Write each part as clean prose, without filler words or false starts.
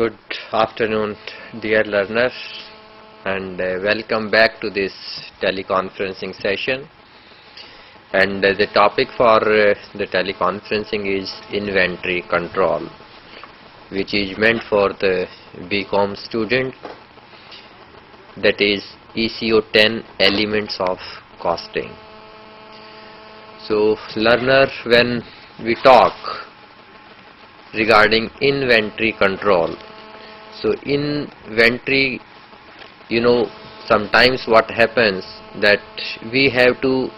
Good afternoon, dear learners, and welcome back to this teleconferencing session. And the topic for the teleconferencing is inventory control, which is meant for the BCom student, that is ECO 10 elements of costing. So learner, when we talk regarding inventory control, so inventory, sometimes what happens that we have to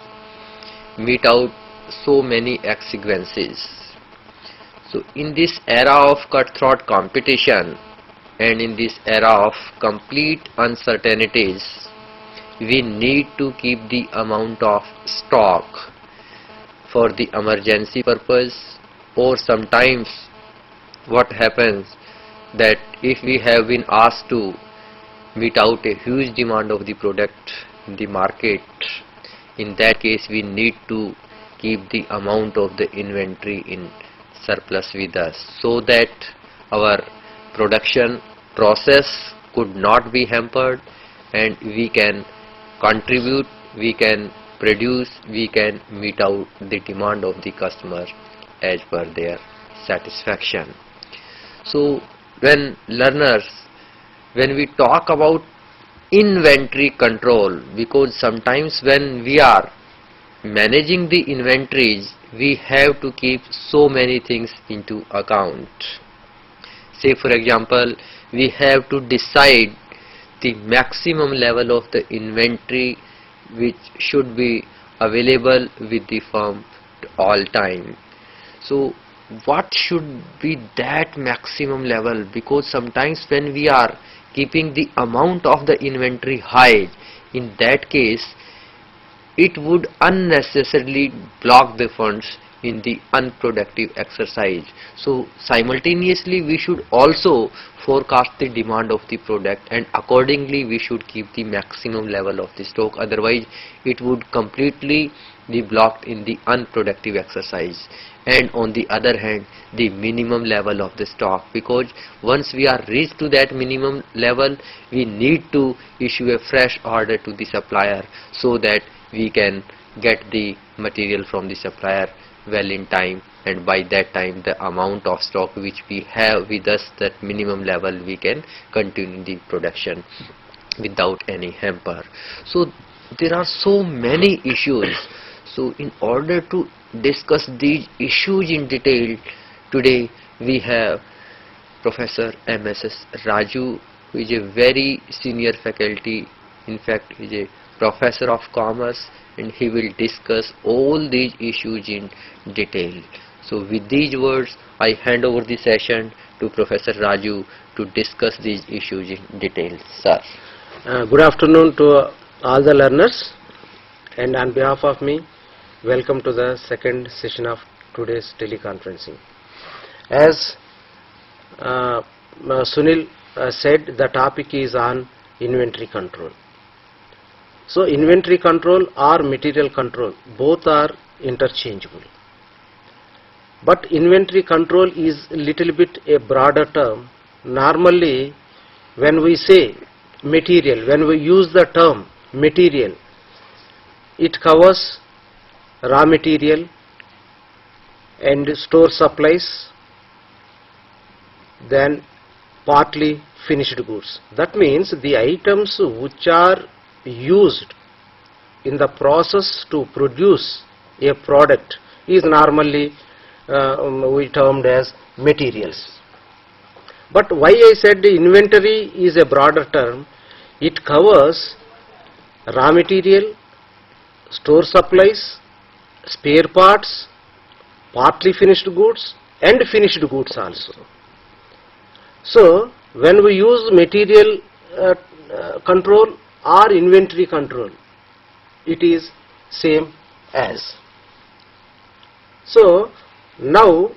meet out so many exigencies. So in this era of cutthroat competition and in this era of complete uncertainties, we need to keep the amount of stock for the emergency purpose, or sometimes what happens that if we have been asked to meet out a huge demand of the product in the market, in that case we need to keep the amount of the inventory in surplus with us, so that our production process could not be hampered and we can contribute, we can produce, we can meet out the demand of the customer as per their satisfaction. So when learners, when we talk about inventory control, because sometimes when we are managing the inventories, we have to keep so many things into account. Say for example, we have to decide the maximum level of the inventory which should be available with the firm at all time. So what should be that maximum level? Because sometimes when we are keeping the amount of the inventory high, in that case it would unnecessarily block the funds in the unproductive exercise. So simultaneously we should also forecast the demand of the product, and accordingly we should keep the maximum level of the stock, otherwise it would completely be blocked in the unproductive exercise. And on the other hand, the minimum level of the stock, because once we are reached to that minimum level, we need to issue a fresh order to the supplier so that we can get the material from the supplier well in time, and by that time the amount of stock which we have with us, that minimum level, we can continue the production without any hamper. So there are so many issues. So in order to discuss these issues in detail, today we have Professor MSS Raju, who is a very senior faculty, in fact is a professor of commerce, and he will discuss all these issues in detail. So with these words, I hand over the session to Professor Raju to discuss these issues in detail. Sir. Good afternoon to all the learners, and on behalf of me, welcome to the second session of today's teleconferencing. As Sunil said, the topic is on inventory control. So inventory control or material control, both are interchangeable. But inventory control is a little bit a broader term. Normally when we say material, when we use the term material, it covers raw material and store supplies, then partly finished goods. That means the items which are used in the process to produce a product is normally we termed as materials. But why I said the inventory is a broader term, it covers raw material, store supplies, spare parts, partly finished goods and finished goods also. So when we use material control or inventory control, it is same as. So now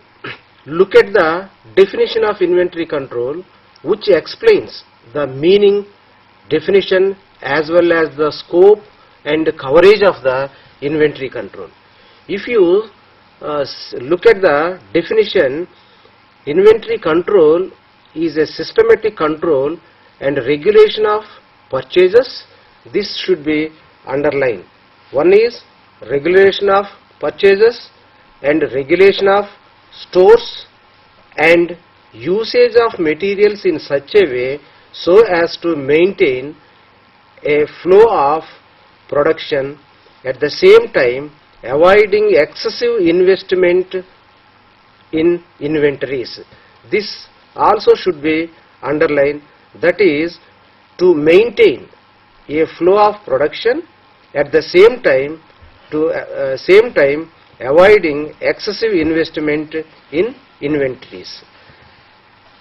look at the definition of inventory control, which explains the meaning, definition as well as the scope and coverage of the inventory control. If you look at the definition, inventory control is a systematic control and regulation of purchases. This should be underlined. One is regulation of purchases and regulation of stores and usage of materials in such a way so as to maintain a flow of production, at the same time avoiding excessive investment in inventories. This also should be underlined, that is to maintain a flow of production, at the same time avoiding excessive investment in inventories.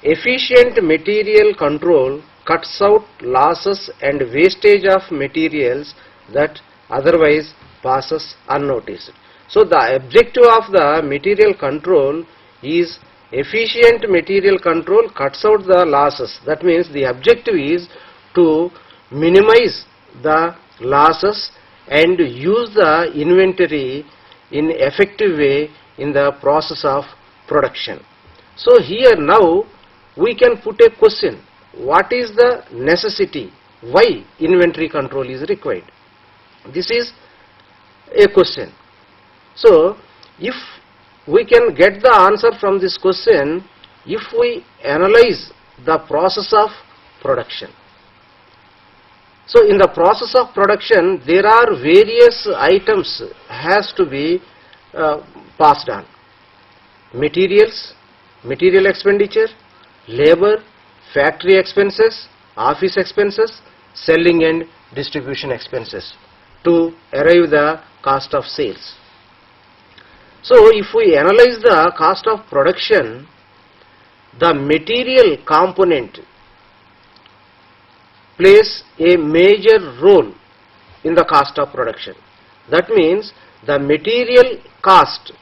Efficient material control cuts out losses and wastage of materials that otherwise passes unnoticed. So the objective of the material control is efficient material control cuts out the losses. That means the objective is to minimize the losses and use the inventory in effective way in the process of production. So here now we can put a question: what is the necessity? Why inventory control is required? This is a question. So if we can get the answer from this question if we analyze the process of production. So in the process of production there are various items has to be passed on: materials, material expenditure, labor, factory expenses, office expenses, selling and distribution expenses to arrive the cost of sales. So if we analyze the cost of production, the material component plays a major role in the cost of production. That means the material cost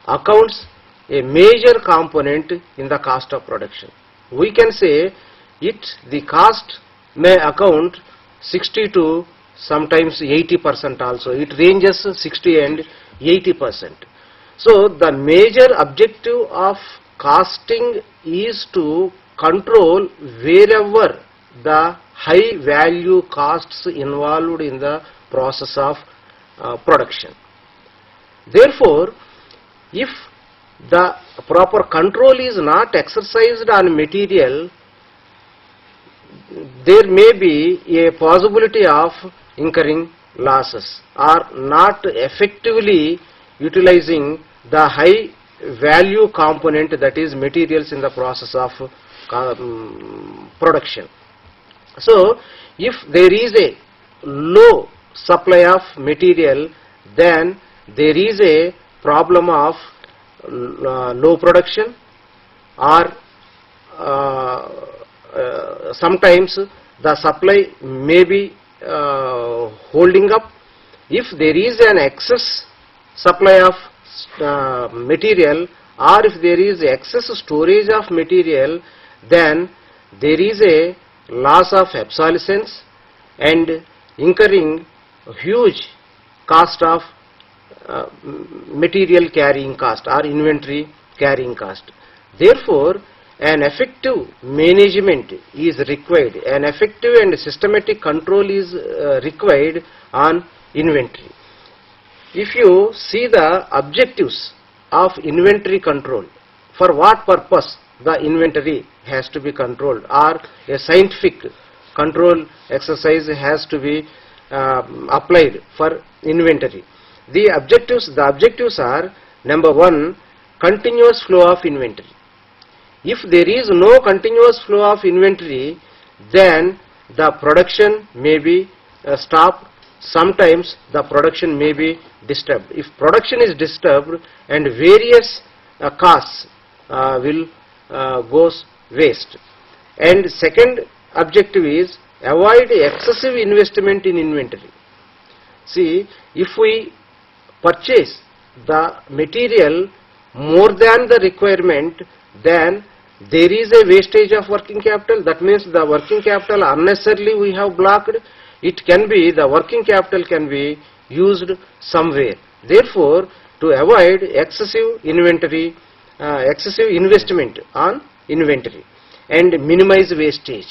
accounts a major component in the cost of production. We can say the cost may account 60 to sometimes 80% also. It ranges 60 and 80%. So the major objective of costing is to control wherever the high value costs involved in the process of production. Therefore, if the proper control is not exercised on material, there may be a possibility of incurring losses or not effectively utilizing the high value component, that is materials, in the process of production. So if there is a low supply of material, then there is a problem of low production, or sometimes the supply may be holding up. If there is an excess supply of material, or if there is excess storage of material, then there is a loss of obsolescence and incurring huge cost of material carrying cost or inventory carrying cost. Therefore, an effective management is required, an effective and systematic control is required on inventory. If you see the objectives of inventory control, for what purpose the inventory has to be controlled, or a scientific control exercise has to be applied for inventory. The objectives are: number one, continuous flow of inventory. If there is no continuous flow of inventory, then the production may be stopped. Sometimes the production may be disturbed. If production is disturbed, and various costs will goes waste. And second objective is avoid excessive investment in inventory. See, if we purchase the material more than the requirement, then there is a wastage of working capital. That means the working capital unnecessarily we have blocked. It can be, the working capital can be used somewhere. Therefore, to avoid excessive inventory, excessive investment on inventory. and minimize wastage.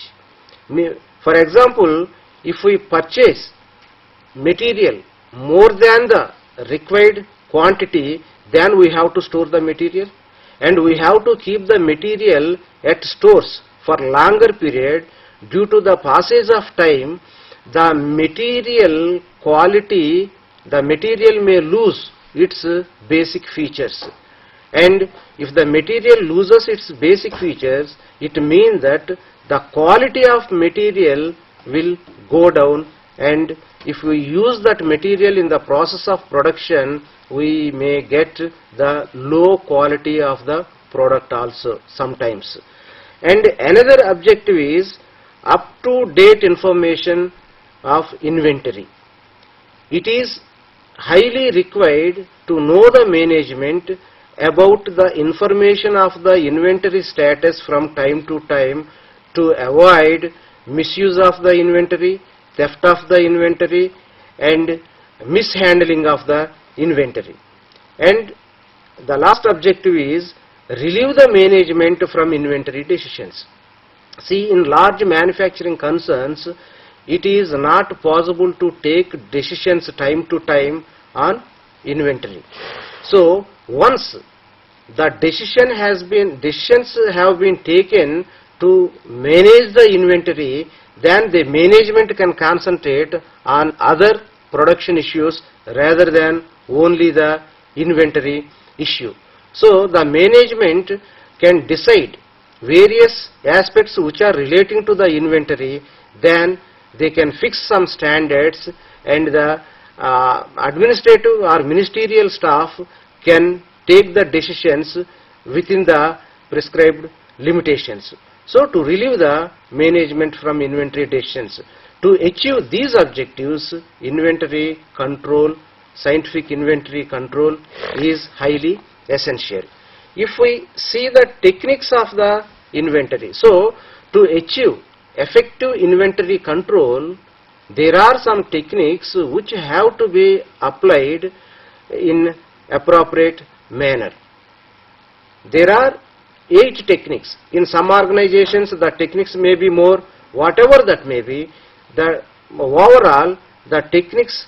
For example, if we purchase material more than the required quantity, then we have to store the material, and we have to keep the material at stores for longer period. Due to the passage of time, the material quality, the material may lose its basic features, and if the material loses its basic features, it means that the quality of material will go down, and if we use that material in the process of production, we may get the low quality of the product also sometimes. And another objective is up to date information of inventory. It is highly required to know the management about the information of the inventory status from time to time, to avoid misuse of the inventory, theft of the inventory, and mishandling of the inventory. And the last objective is relieve the management from inventory decisions. See, in large manufacturing concerns, it is not possible to take decisions time to time on inventory. So once the decisions have been taken to manage the inventory, then the management can concentrate on other production issues rather than only the inventory issue. So the management can decide various aspects which are relating to the inventory, then they can fix some standards, and the administrative or ministerial staff can take the decisions within the prescribed limitations. So to relieve the management from inventory decisions, to achieve these objectives, inventory control, scientific inventory control is highly essential. If we see the techniques of the inventory, so to achieve effective inventory control, there are some techniques which have to be applied in appropriate manner. There are 8 techniques. In some organizations the techniques may be more, whatever that may be, the overall the techniques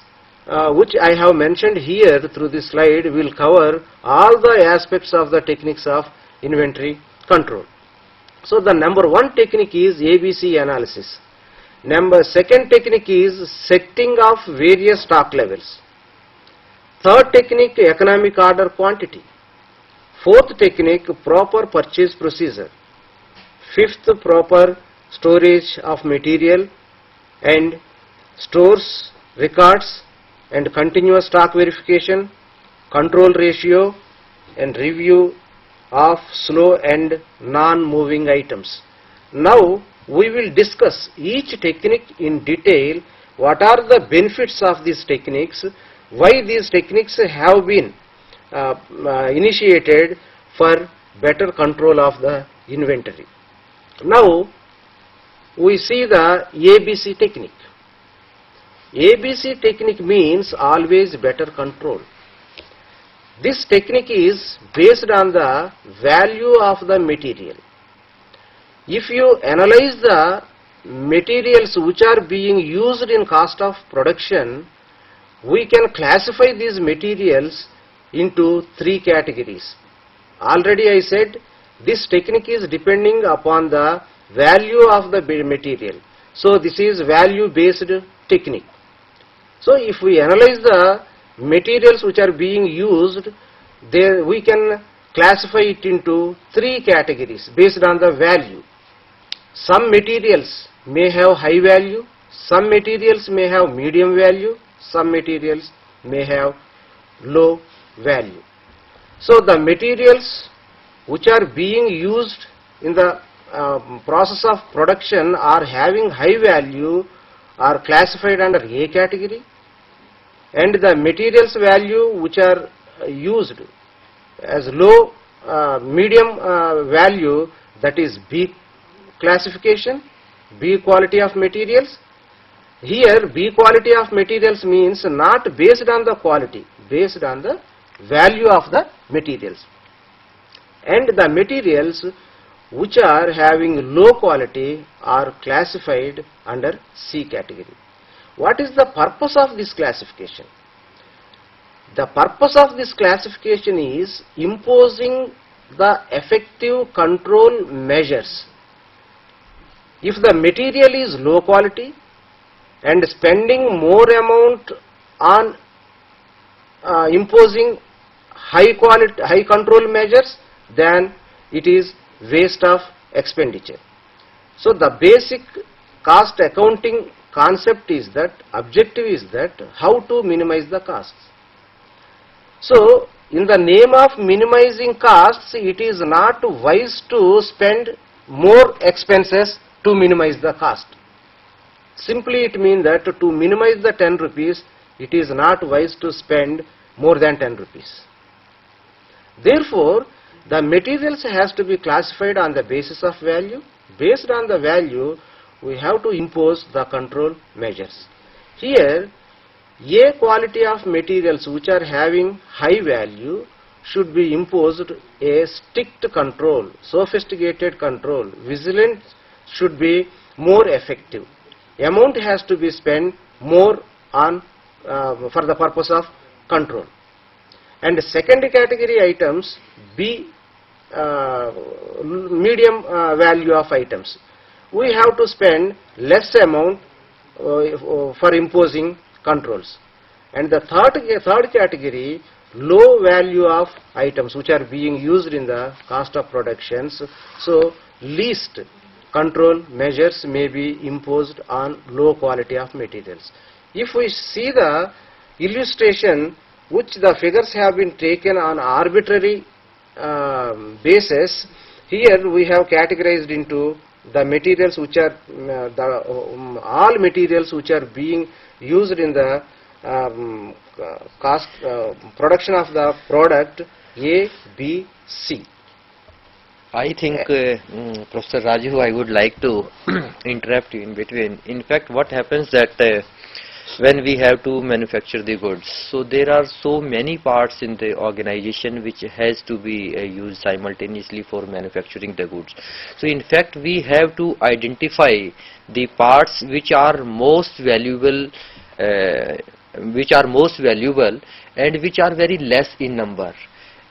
which I have mentioned here through this slide will cover all the aspects of the techniques of inventory control. So the number 1 technique is ABC analysis. Second technique is setting of various stock levels. Third technique, economic order quantity. Fourth technique, proper purchase procedure. Fifth, proper storage of material and stores, records and continuous stock verification, control ratio and review of slow and non-moving items. Now we will discuss each technique in detail. What are the benefits of these techniques? Why these techniques have been initiated for better control of the inventory. Now we see the ABC technique. ABC technique means always better control. This technique is based on the value of the material. If you analyze the materials which are being used in cost of production, we can classify these materials into 3 categories. Already I said this technique is depending upon the value of the material. So this is value based technique. So if we analyze the materials which are being used, there we can classify it into 3 categories based on the value. Some materials may have high value, some materials may have medium value, some materials may have low value. So the materials which are being used in the process of production are having high value are classified under A category, and the materials value which are used as low medium value, that is B classification, B quality of materials. Here B quality of materials means not based on the quality, based on the value of the materials. And the materials which are having low quality are classified under C category. What is the purpose of this classification? The purpose of this classification is imposing the effective control measures. If the material is low quality and spending more amount on imposing high control measures, then it is waste of expenditure. So the basic cost accounting concept is that, objective is that, how to minimize the costs. So in the name of minimizing costs, it is not wise to spend more expenses to minimize the cost. Simply it means that to minimize the 10 rupees, it is not wise to spend more than 10 rupees. Therefore, the materials has to be classified on the basis of value. Based on the value, we have to impose the control measures. Here, A quality of materials which are having high value should be imposed a strict control, sophisticated control. Vigilance should be more effective. Amount has to be spent more on for the purpose of control. And second category items, B, medium value of items, we have to spend less amount for imposing controls. And the third category, low value of items which are being used in the cost of productions. So least control measures may be imposed on low quality of materials. If we see the illustration, which the figures have been taken on arbitrary basis, here we have categorized into the materials which are all materials which are being used in the production of the product A, B, C. I think, Professor Raju, I would like to interrupt you in between. In fact, what happens that when we have to manufacture the goods, so there are so many parts in the organization which has to be used simultaneously for manufacturing the goods. So in fact, we have to identify the parts which are most valuable and which are very less in number,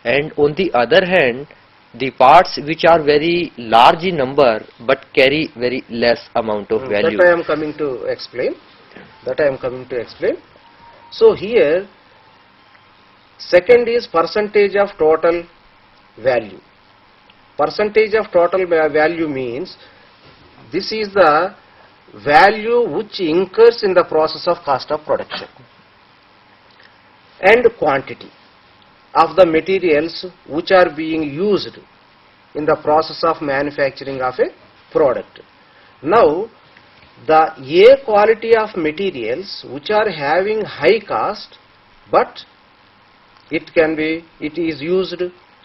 and on the other hand, the parts which are very large in number but carry very less amount of value. That I am coming to explain. So here, second is percentage of total value. Percentage of total value means this is the value which incurs in the process of cost of production. And quantity of the materials which are being used in the process of manufacturing of a product. Now, the A quality of materials which are having high cost, but it is used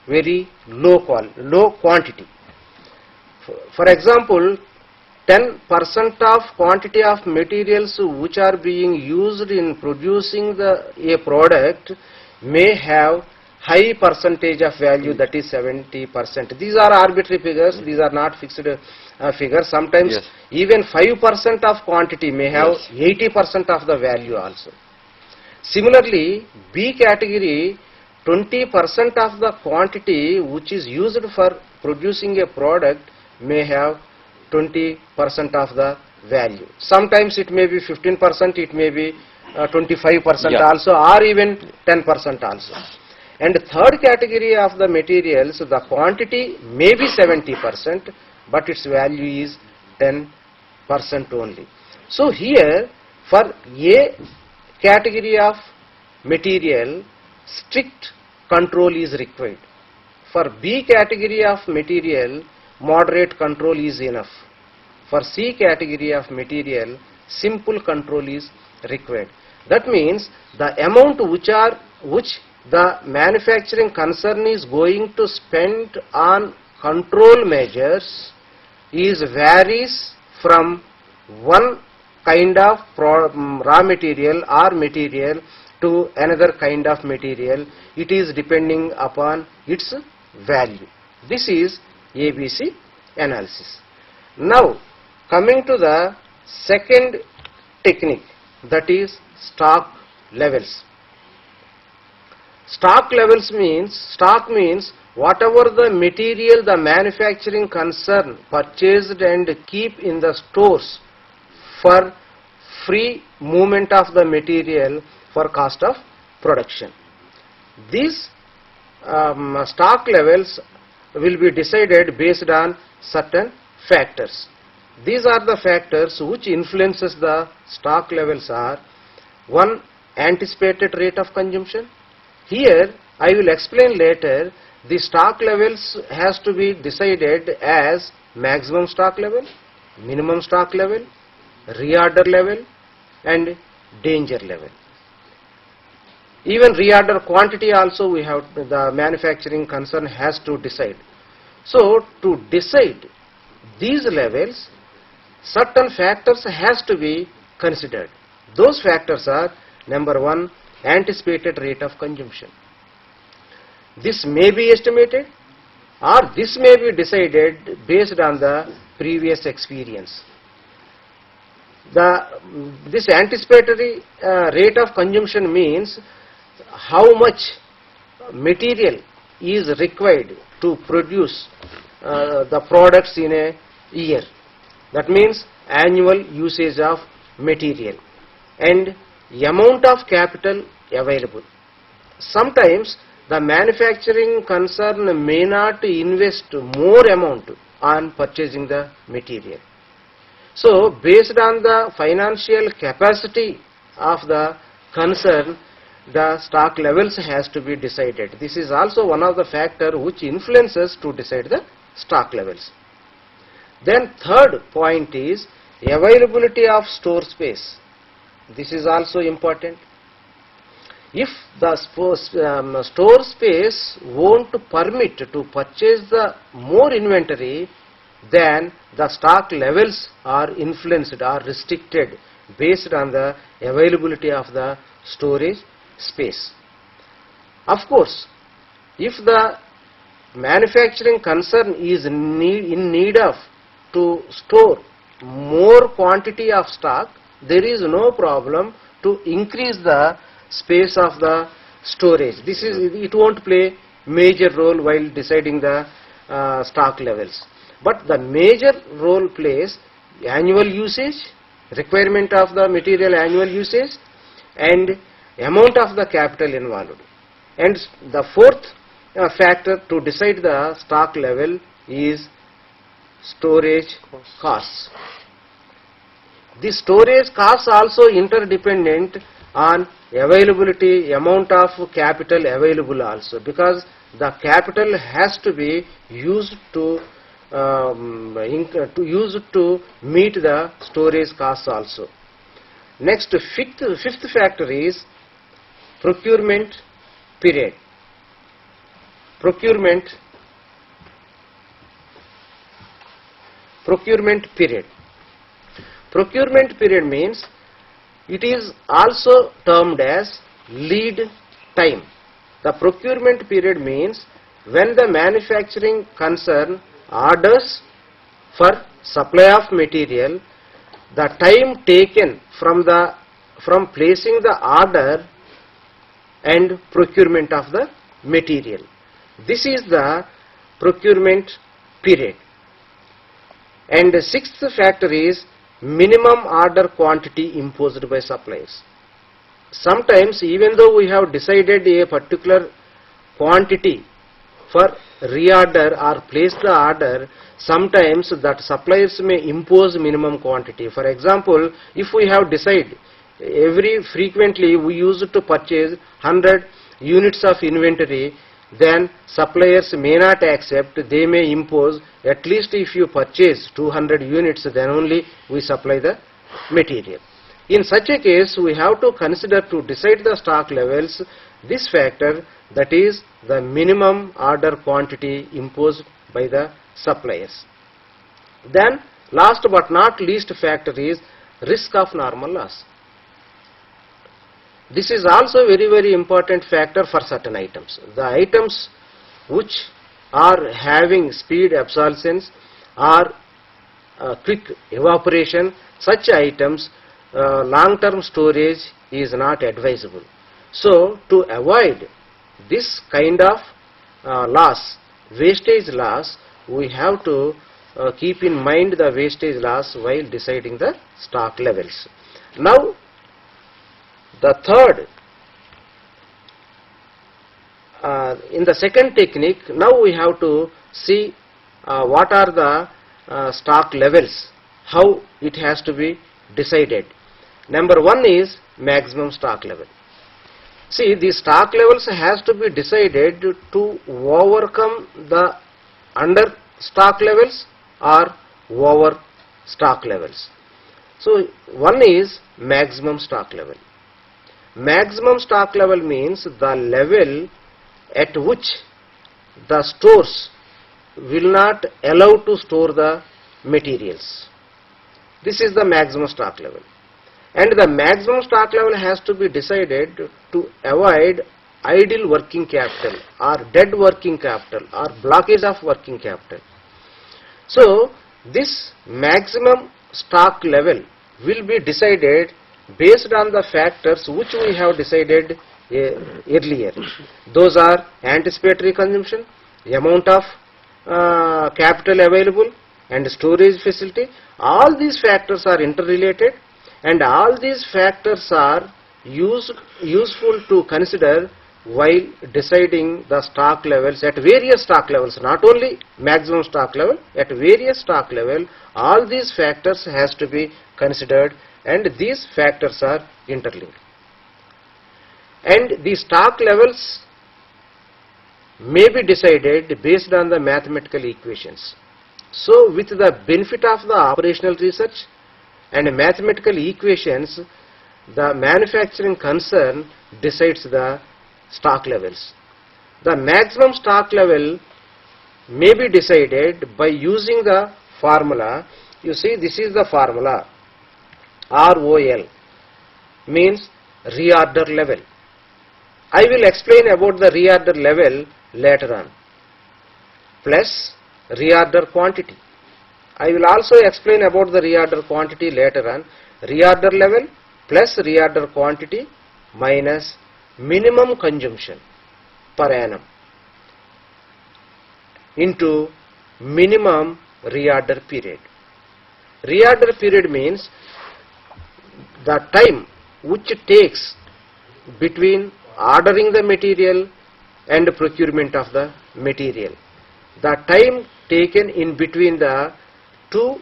very low quantity. For example, 10% of quantity of materials which are being used in producing a product may have high percentage of value, that is 70%. These are arbitrary figures, these are not fixed figures. Sometimes Yes. even 5% of quantity may have 80% of the value also. Similarly, B category, 20% of the quantity which is used for producing a product may have 20% of the value. Sometimes it may be 15%, it may be 25% also, or even 10% also. And third category of the materials, the quantity may be 70%, but its value is 10% only. So here, for A category of material, strict control is required. For B category of material, moderate control is enough. For C category of material, simple control is required. That means the amount which the manufacturing concern is going to spend on control measures varies from one kind of raw material or material to another kind of material. It is depending upon its value. This is ABC analysis. Now coming to the second technique, that is stock levels. Stock means whatever the material the manufacturing concern purchased and keep in the stores for free movement of the material for cost of production. These stock levels will be decided based on certain factors. These are the factors which influences the stock levels are: one, anticipated rate of consumption. Here I will explain later. The stock levels has to be decided as maximum stock level, minimum stock level, reorder level and danger level. Even reorder quantity also we have, the manufacturing concern has to decide. So to decide these levels, certain factors has to be considered. Those factors are: number one, anticipated rate of consumption. This may be estimated or this may be decided based on the previous experience. This anticipatory rate of consumption means how much material is required to produce the products in a year. That means annual usage of material and amount of capital available. Sometimes the manufacturing concern may not invest more amount on purchasing the material. So based on the financial capacity of the concern, the stock levels has to be decided. This is also one of the factor which influences to decide the stock levels. Then third point is availability of store space. This is also important. If the store space won't permit to purchase the more inventory, then the stock levels are influenced or restricted based on the availability of the storage space. Of course, if the manufacturing concern is in need of to store more quantity of stock, there is no problem to increase the space of the storage. It won't play major role while deciding the stock levels. But the major role plays annual usage, requirement of the material annual usage and amount of the capital involved. And the fourth factor to decide the stock level is storage costs. The storage costs also interdependent on availability, amount of capital available also, because the capital has to be used to meet the storage costs also. Next, fifth factor is procurement period. Procurement period. Procurement period means it is also termed as lead time. The procurement period means when the manufacturing concern orders for supply of material, the time taken from placing the order and procurement of the material. This is the procurement period. And the sixth factor is minimum order quantity imposed by suppliers. Sometimes even though we have decided a particular quantity for reorder or place the order, sometimes that suppliers may impose minimum quantity. For example, if we have decided frequently we used to purchase 100 units of inventory, then suppliers may not accept. They may impose at least if you purchase 200 units, then only we supply the material. In such a case, we have to consider to decide the stock levels this factor, that is the minimum order quantity imposed by the suppliers. Then last but not least factor is risk of normal loss. This is also very, very important factor for certain items. The items which are having speed obsolescence or quick evaporation, such items long-term storage is not advisable. So to avoid this kind of loss, wastage loss, we have to keep in mind the wastage loss while deciding the stock levels. Now the third, in the second technique, now we have to see what are the stock levels, how it has to be decided. Number one is maximum stock level. See, the stock levels has to be decided to overcome the under stock levels or over stock levels. So one is maximum stock level. Maximum stock level means the level at which the stores will not allow to store the materials. This is the maximum stock level. And the maximum stock level has to be decided to avoid idle working capital or dead working capital or blockage of working capital. So this maximum stock level will be decided based on the factors which we have decided earlier. Those are anticipatory consumption, amount of capital available, and storage facility. All these factors are interrelated, and all these factors are useful to consider while deciding the stock levels at various stock levels, not only maximum stock level, at various stock level. All these factors has to be considered, and these factors are interlinked. And the stock levels may be decided based on the mathematical equations. So with the benefit of the operational research and mathematical equations, the manufacturing concern decides the stock levels. The maximum stock level may be decided by using the formula. You see, this is the formula. ROL means reorder level. I will explain about the reorder level later on. Plus reorder quantity. I will also explain about the reorder quantity later on. Reorder level plus reorder quantity minus minimum consumption per annum into minimum reorder period. Reorder period means the time which it takes between ordering the material and procurement of the material. The time taken in between the two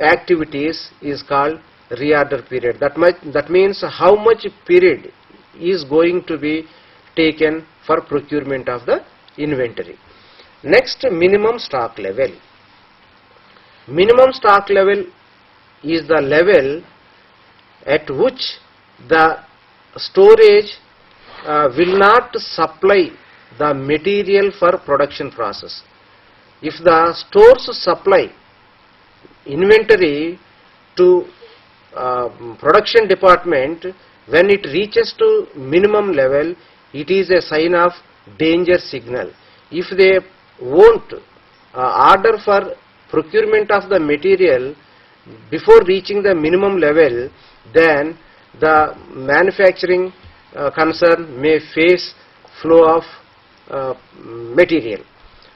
activities is called reorder period. That means how much period is going to be taken for procurement of the inventory. Next, minimum stock level. Minimum stock level is the level at which the storage will not supply the material for production process. If the stores supply inventory to production department, when it reaches to minimum level, it is a sign of danger signal. If they won't order for procurement of the material before reaching the minimum level, then the manufacturing concern may face flow of material.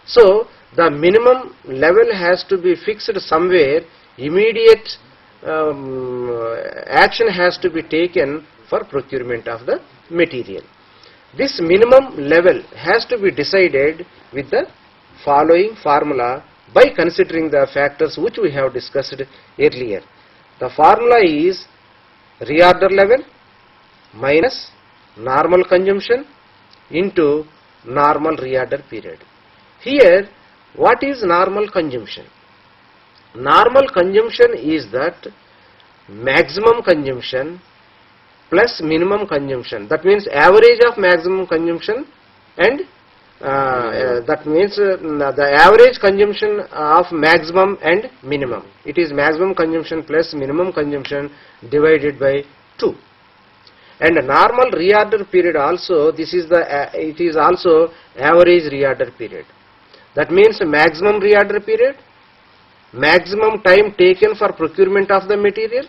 So the minimum level has to be fixed somewhere. Immediate action has to be taken for procurement of the material. This minimum level has to be decided with the following formula by considering the factors which we have discussed earlier. The formula is reorder level minus normal consumption into normal reorder period. Here, what is normal consumption? Normal consumption is that maximum consumption plus minimum consumption. That means average of maximum consumption, and that means the average consumption of maximum and minimum. It is maximum consumption plus minimum consumption divided by 2. And a normal reorder period also, it is also average reorder period. That means maximum reorder period maximum time taken for procurement of the material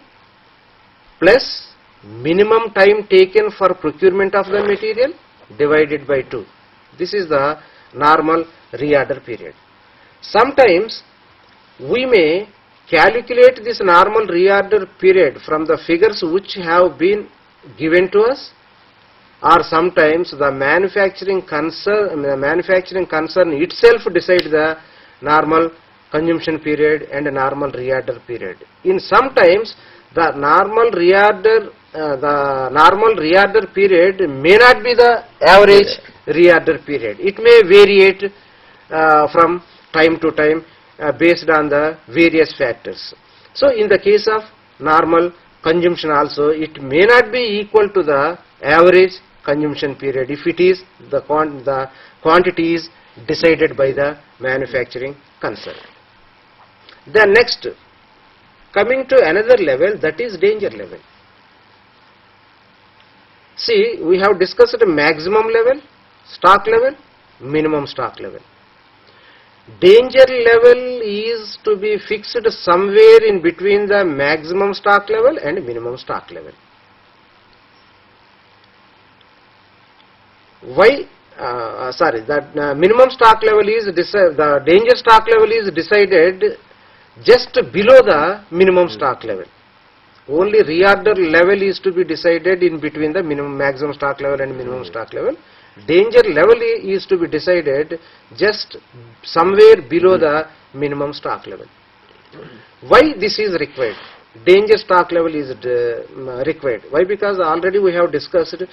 plus minimum time taken for procurement of the material divided by 2. This is the normal reorder period. Sometimes we may calculate this normal reorder period from the figures which have been given to us, or sometimes the manufacturing concern itself decide the normal consumption period and normal reorder period. In sometimes the normal reorder period may not be the average reorder period. It may vary from time to time based on the various factors. So in the case of normal consumption also, it may not be equal to the average consumption period if it is the quantity is decided by the manufacturing concern. Then next, coming to another level, that is danger level. See, we have discussed a maximum level, stock level, minimum stock level. Danger level is to be fixed somewhere in between the maximum stock level and minimum stock level. Why? The minimum stock level is the danger stock level is decided just below the minimum stock level. Only reorder level is to be decided in between the maximum stock level and minimum stock level. Danger level is to be decided just somewhere below the minimum stock level. Why this is required? Danger stock level is required. Why? Because already we have discussed,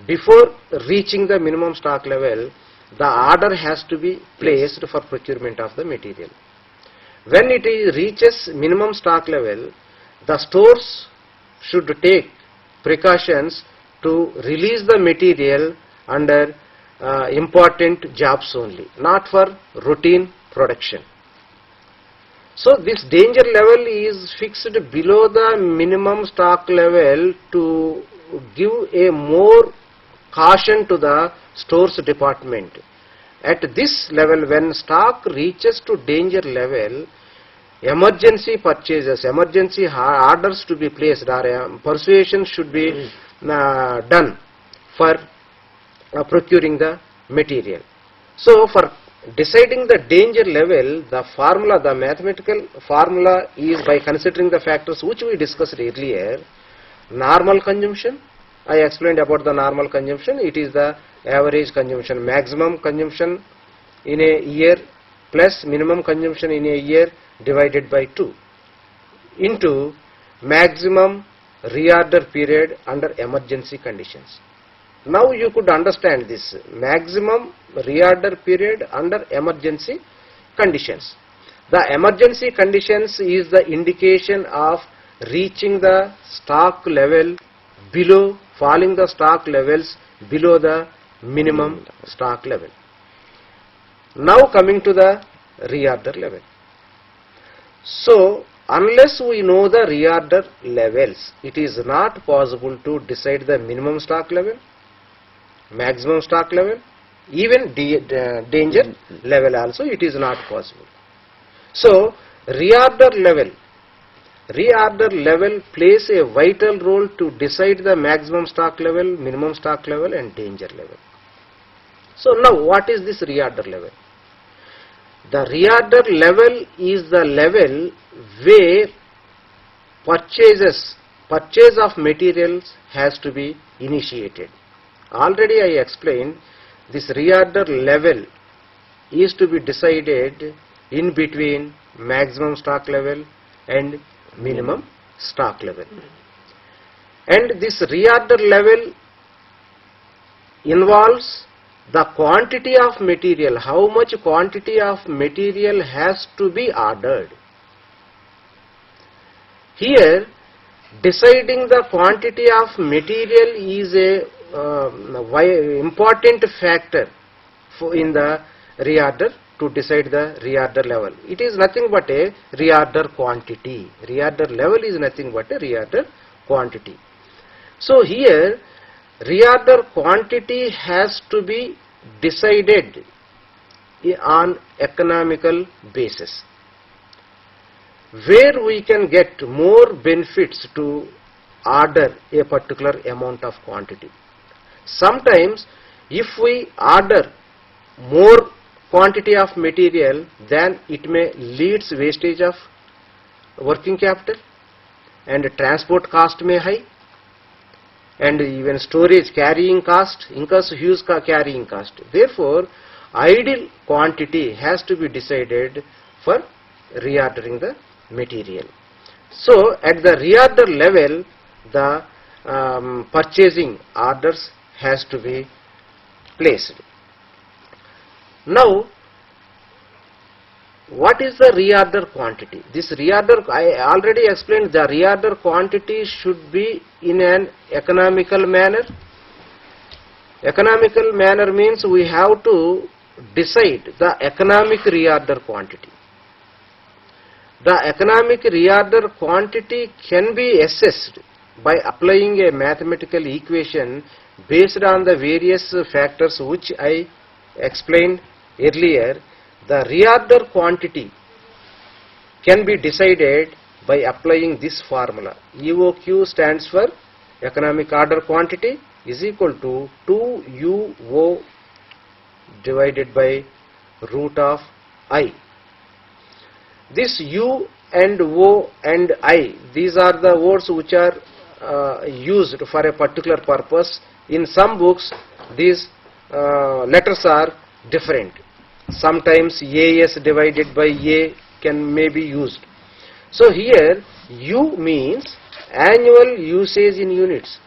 before reaching the minimum stock level, the order has to be placed for procurement of the material. When it reaches minimum stock level, the stores should take precautions to release the material under important jobs only, not for routine production. So this danger level is fixed below the minimum stock level to give a more caution to the stores department. At this level, when stock reaches to danger level, emergency purchases, emergency orders to be placed, or persuasion should be done for procuring the material. So for deciding the danger level, the formula, the mathematical formula is by considering the factors which we discussed earlier. Normal consumption, I explained about the normal consumption. It is the average consumption, maximum consumption in a year plus minimum consumption in a year divided by 2 into maximum reorder period under emergency conditions. Now you could understand this maximum reorder period under emergency conditions. The emergency conditions is the indication of reaching the stock level below, falling the stock levels below the minimum stock level. Now coming to the reorder level. So unless we know the reorder levels, it is not possible to decide the minimum stock level, maximum stock level, even danger level also it is not possible. So reorder level plays a vital role to decide the maximum stock level, minimum stock level and danger level. So now what is this reorder level? The reorder level is the level where purchase of materials has to be initiated. Already I explained this reorder level is to be decided in between maximum stock level and minimum stock level. And this reorder level involves the quantity of material, how much quantity of material has to be ordered. Here deciding the quantity of material is a important factor in the reorder to decide the reorder level. It is nothing but a reorder quantity. Reorder level is nothing but a reorder quantity. So here reorder quantity has to be decided on economical basis. where we can get more benefits to order a particular amount of quantity. Sometimes if we order more quantity of material, then it may leads wastage of working capital, and transport cost may high, and even storage carrying cost, incurs huge carrying cost. Therefore, ideal quantity has to be decided for reordering the material. So at the reorder level, the purchasing orders has to be placed. Now, what is the reorder quantity? This reorder, I already explained, the reorder quantity should be in an economical manner. Economical manner means we have to decide the economic reorder quantity. The economic reorder quantity can be assessed by applying a mathematical equation based on the various factors which I explained earlier. The reorder quantity can be decided by applying this formula. EOQ stands for economic order quantity is equal to 2UO divided by root of I. This U and O and I, these are the words which are used for a particular purpose. In some books, these letters are different. Sometimes AS divided by A may be used. So here U means annual usage in units.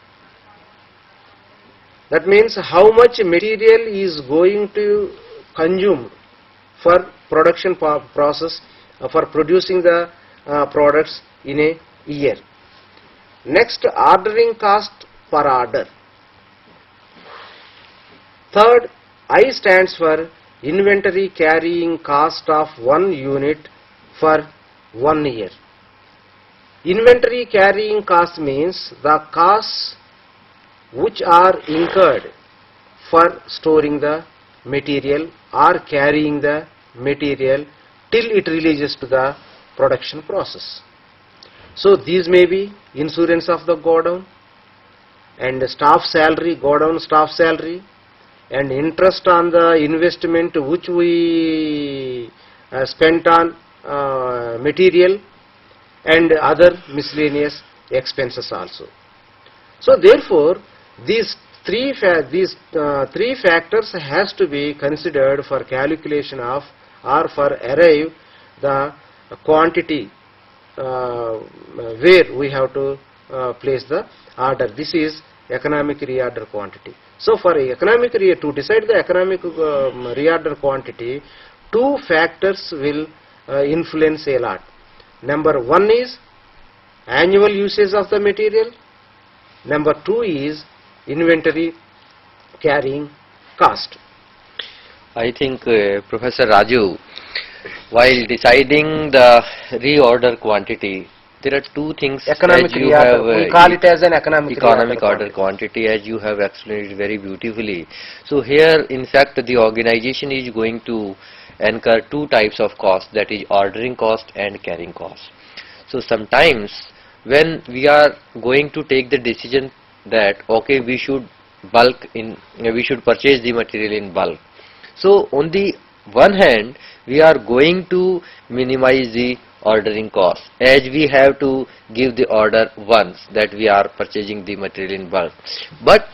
That means how much material is going to consume for production process, for producing the products in a year. Next, ordering cost per order. Third, I stands for inventory carrying cost of one unit for 1 year. Inventory carrying cost means the costs which are incurred for storing the material or carrying the material till it releases to the production process. So these may be insurance of the godown, and staff salary, godown staff salary, and interest on the investment which we spent on material, and other miscellaneous expenses also. So therefore, these three factors has to be considered for calculation of or for arrive the quantity where we have to place the order. This is economic reorder quantity. So for economic to decide the economic reorder quantity, two factors will influence a lot. Number one is annual usage of the material. Number two is inventory carrying cost. I think Professor Raju, while deciding the reorder quantity, there are two things economic that you reorder, have, we call it as an economic order quantity, as you have explained it very beautifully. So here, in fact, the organization is going to incur two types of cost, that is ordering cost and carrying cost. So sometimes when we are going to take the decision that okay, we should purchase the material in bulk. So on the one hand, we are going to minimize the ordering cost, as we have to give the order once that we are purchasing the material in bulk. But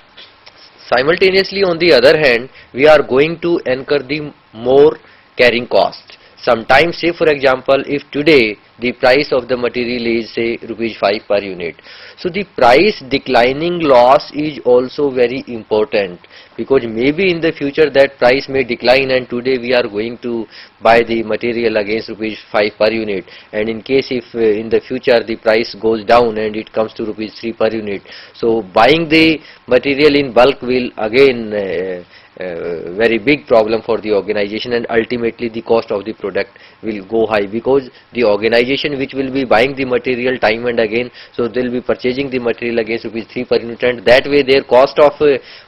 simultaneously, on the other hand, we are going to incur the more carrying cost. Sometimes, say for example, if today the price of the material is say ₹5 per unit, so the price declining loss is also very important, because maybe in the future that price may decline, and today we are going to buy the material against ₹5 per unit, and in case if in the future the price goes down and it comes to ₹3 per unit, so buying the material in bulk will again very big problem for the organization, and ultimately the cost of the product will go high, because the organization which will be buying the material time and again, so they will be purchasing the material against ₹3 per unit, and that way their cost of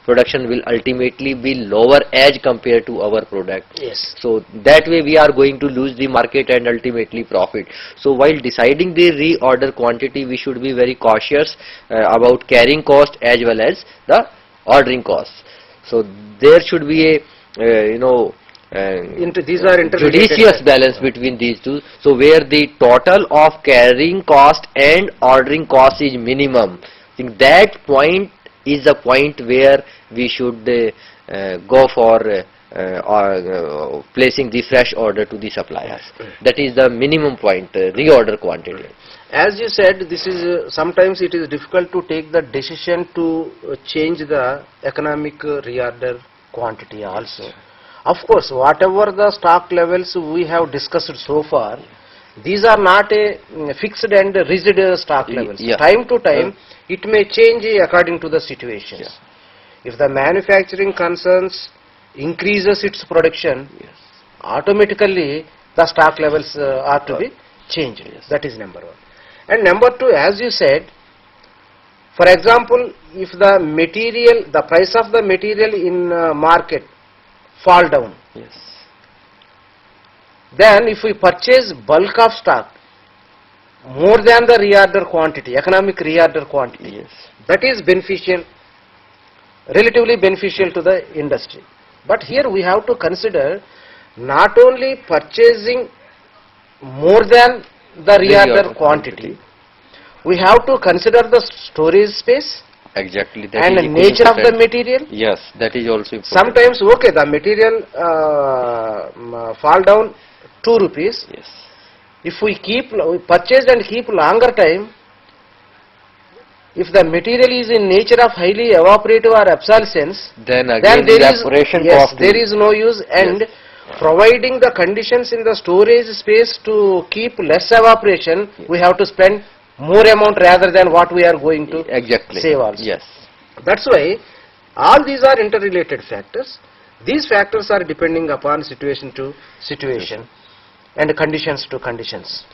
production will ultimately be lower as compared to our product. Yes. So that way we are going to lose the market and ultimately profit. So while deciding the reorder quantity, we should be very cautious about carrying cost as well as the ordering costs. So there should be a These are interrelated. judicious balance between these two. So where the total of carrying cost and ordering cost is minimum, I think that point is the point where we should go for placing the fresh order to the suppliers. That is the minimum point, reorder quantity. As you said, this is sometimes it is difficult to take the decision to change the economic reorder quantity also. Of course, whatever the stock levels we have discussed so far, these are not a fixed and rigid stock levels. Yeah. Time to time, it may change according to the situations. Yeah. If the manufacturing concerns increases its production, automatically the stock levels are to be changed. That is number one. And number two, as you said, for example, if the material, the price of the material in market fall down, then if we purchase bulk of stock more than the reorder quantity, economic reorder quantity, that is beneficial, relatively beneficial to the industry. But here we have to consider not only purchasing more than the reorder quantity, we have to consider the storage space. Exactly. That And is the nature of the material. Yes, that is also important. Sometimes, okay, the material fall down ₹2. Yes. If we purchase and keep longer time, if the material is in nature of highly evaporative or obsolescence, then again there evaporation is, cost there is no use, and providing the conditions in the storage space to keep less evaporation, we have to spend more amount rather than what we are going to save also. Yes. That's why all these are interrelated factors. These factors are depending upon situation to situation and conditions to conditions.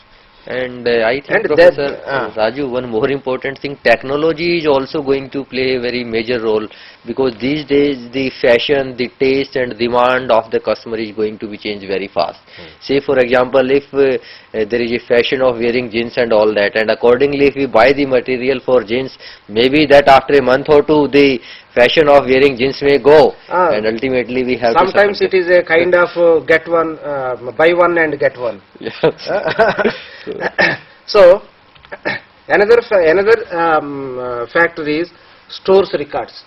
And I think, And Professor that, Raju, one more important thing, technology is also going to play a very major role, because these days the fashion, the taste and demand of the customer is going to be changed very fast. Say for example, if there is a fashion of wearing jeans and all that, and accordingly if we buy the material for jeans, maybe that after a month or two the fashion of wearing jeans may go, and ultimately we have sometimes it is a kind of get one, buy one and get one. So another factor is stores records.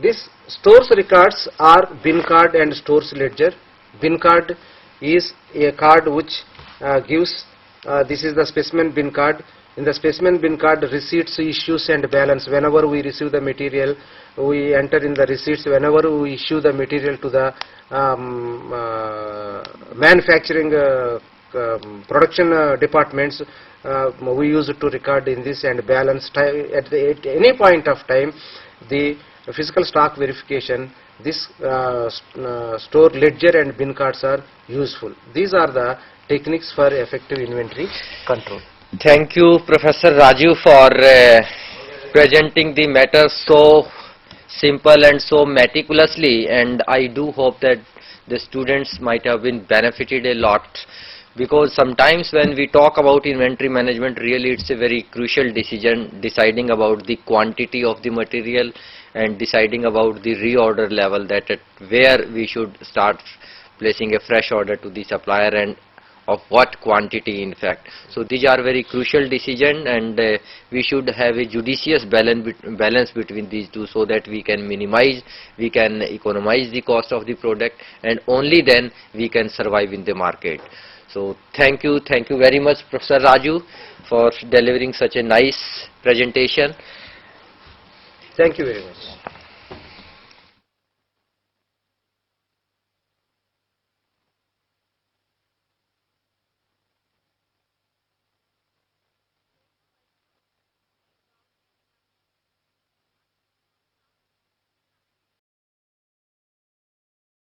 This stores records are bin card and stores ledger. Bin card is a card which gives, this is the specimen bin card. In the specimen bin card, receipts, issues and balance. Whenever we receive the material, we enter in the receipts. Whenever we issue the material to the manufacturing production departments, we use it to record in this, and balance at any point of time the physical stock verification. This store ledger and bin cards are useful. These are the techniques for effective inventory control. Thank you, Professor Raju, for presenting the matter so simple and so meticulously, and I do hope that the students might have been benefited a lot, because sometimes when we talk about inventory management, really it's a very crucial decision, deciding about the quantity of the material and deciding about the reorder level, that at where we should start placing a fresh order to the supplier and of what quantity in fact. So these are very crucial decision, and we should have a judicious balance between these two, so that we can minimize, we can economize the cost of the product, and only then we can survive in the market. So thank you very much, Professor Raju, for delivering such a nice presentation. Thank you very much.